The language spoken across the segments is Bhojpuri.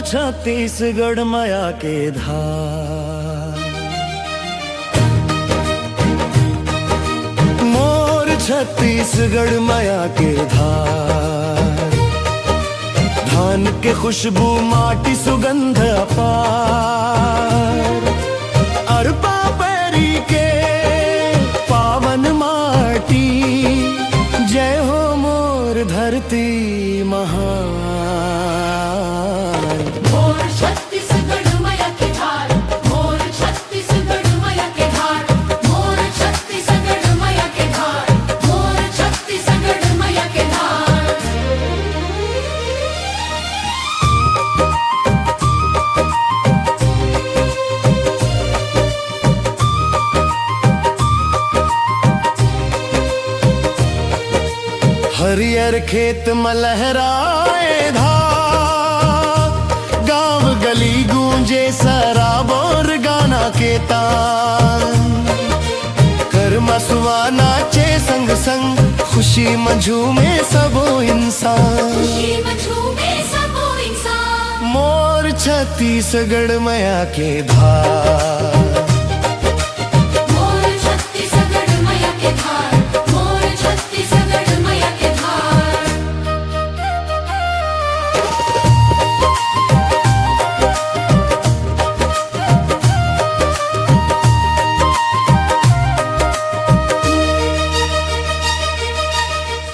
छत्तीसगढ़ माया के धार, मोर छत्तीसगढ़ माया के धार। धान के खुशबू माटी सुगंध अपार, अरबा पैरी के पावन माटी। जय हो मोर धरती महान। मोर छत्तीसगढ़ माया के धार, मोर छत्तीसगढ़ माया के धार, मोर छत्तीसगढ़ माया के धार, मोर छत्तीसगढ़ माया के धार। हरियर खेत में लहराए धार, गांव गली गूंजे शराब और गाना के तान। कर्मा सुवा नाचे संग संग, खुशी में झूमे सबो इंसान। खुशी में झूमे सबो इंसान। मोर छत्तीसगढ़ माया के धार, मोर छत्तीसगढ़ माया के धार, मोर छत्तीसगढ़ माया के धार।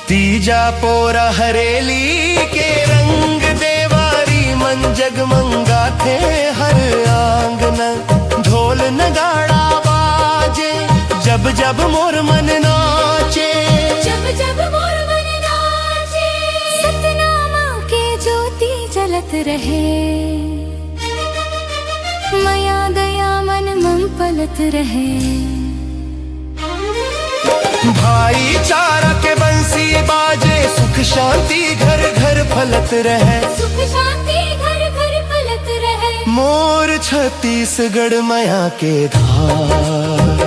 तीजा पोरा हरेली के रंग, देवारी मन जगमंगा थे हर आंगन। ढोल नगाड़ा बाजे, जब जब मोर मन नाचे। जब जब मोर मन नाचे, सतनामा के ज्योति जलत रहे। माया दया मन मम पलत रहे। भाईचारा के बंसी बाजे, सुख शांति घर घर फलत रहे। सुख शांति घर घर फलत रहे। मोर छत्तीसगढ़ माया के धार,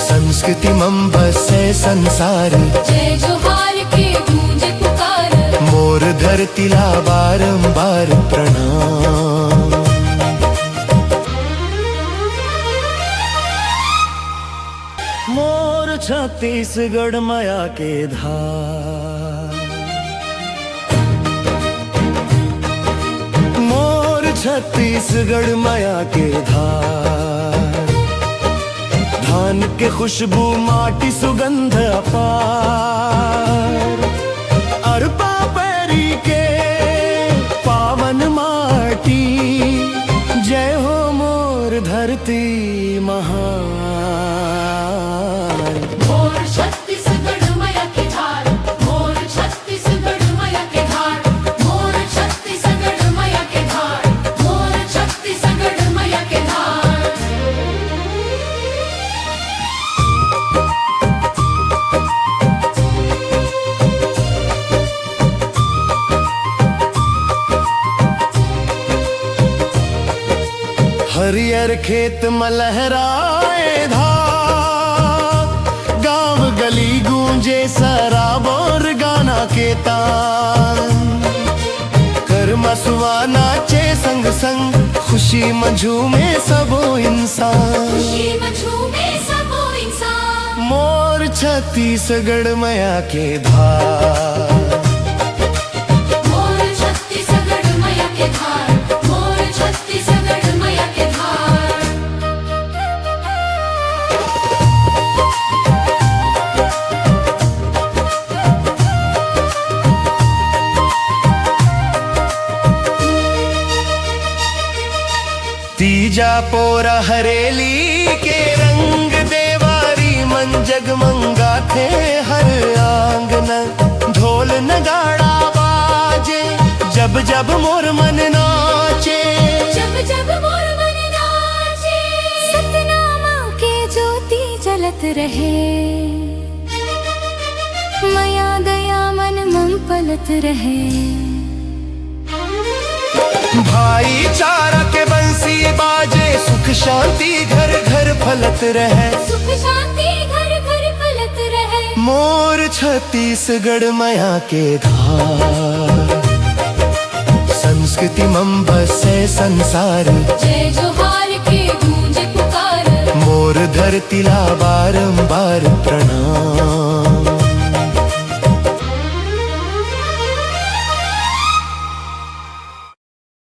संस्कृति मम बसे संसार। जय जोहार के गूंजे पुकार, मोर धरती ला बारंबार प्रणाम। मोर छत्तीसगढ़ माया के धार, मोर छत्तीसगढ़ माया के धार। धान के खुशबू माटी सुगंध अपार, अरबा पैरी के पावन माटी। जय हो मोर धरती महान। मोर छत्तीसगढ़ माया के धार, मोर छत्तीसगढ़ माया के धार, मोर छत्तीसगढ़ माया के धार, मोर छत्तीसगढ़ माया के धार। हरियर खेत में लहराए धार, गांव गली गूंजे शराब और गाना के तान। कर्मा सुवा नाचे संग संग, खुशी में झूमे सबो इंसान। खुशी में झूमे सबो इंसान। मोर छत्तीसगढ़ माया के धार, मोर छत्तीसगढ़ माया के धार, मोर छत्तीसगढ़ माया के धार। तीजा पोरा हरेली के रंग, देवारी मन जगमंगा थे हर आंगन। ढोल नगाड़ा बाजे, जब जब मोर मन नाचे। जब जब मोर मन नाचे, सतनामा के ज्योति जलत रहे। माया दया मन मम पलत रहे। भाईचारा के बंसी बाजे, सुख शांति घर घर फलत रहे। सुख शांति घर घर फलत रहे। मोर छत्तीसगढ़ माया के धार, संस्कृति संस्कृति मम बसे संसार, जय जोहार के गूंजे पुकार, मोर धरतीला बारंबार प्रणाम।